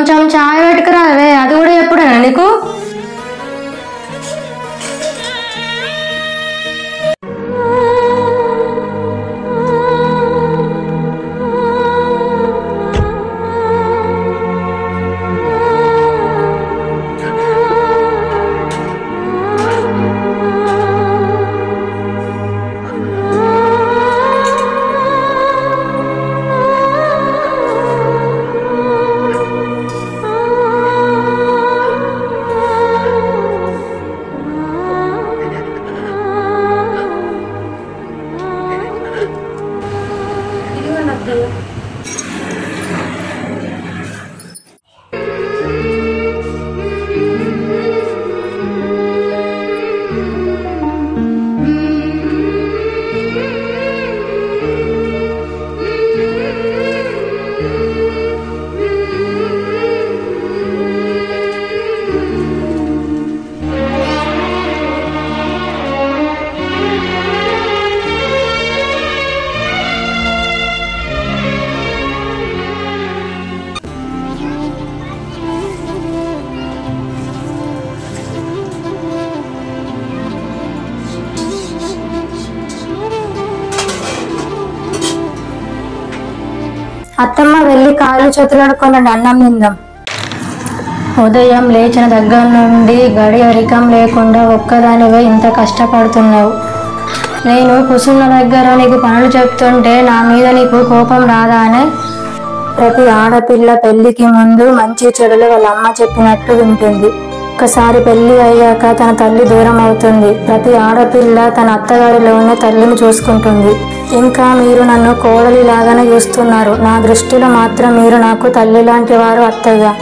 కొంచెం చాయ్ పెట్టుకురావే, అది కూడా ఎప్పుడేనా నీకు? అత్తమ్మ వెళ్ళి కాళ్ళు చేతులు అడుక్కోనండి, అన్నం తిందాం. ఉదయం లేచిన దగ్గర నుండి గడియరికం లేకుండా ఒక్కదానివే ఇంత కష్టపడుతున్నావు. నేను కూర్చున్న దగ్గర నీకు పనులు చెప్తుంటే నా మీద నీకు కోపం రాదా అనే? ప్రతి ఆడపిల్ల పెళ్లికి ముందు మంచి చెడులు వాళ్ళ అమ్మ చెప్పినట్టు వింటుంది. ఒకసారి పెళ్లి అయ్యాక తన తల్లి దూరం అవుతుంది. ప్రతి ఆడపిల్ల తన అత్తగారిలోనే తల్లిని చూసుకుంటుంది. ఇంకా మీరు నన్ను కోడలిలాగానే చూస్తున్నారు. నా దృష్టిలో మాత్రం మీరు నాకు తల్లి లాంటి వారు అత్తయ్య.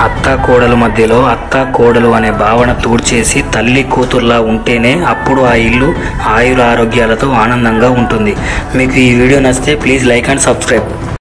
అత్త కోడలు మధ్యలో అత్త కోడలు అనే భావన తూడ్చేసి తల్లి కూతుర్లా ఉంటేనే అప్పుడు ఆ ఇల్లు ఆయుర ఆరోగ్యాలతో ఆనందంగా ఉంటుంది. మీకు ఈ వీడియో నచ్చితే ప్లీజ్ లైక్ అండ్ సబ్స్క్రైబ్.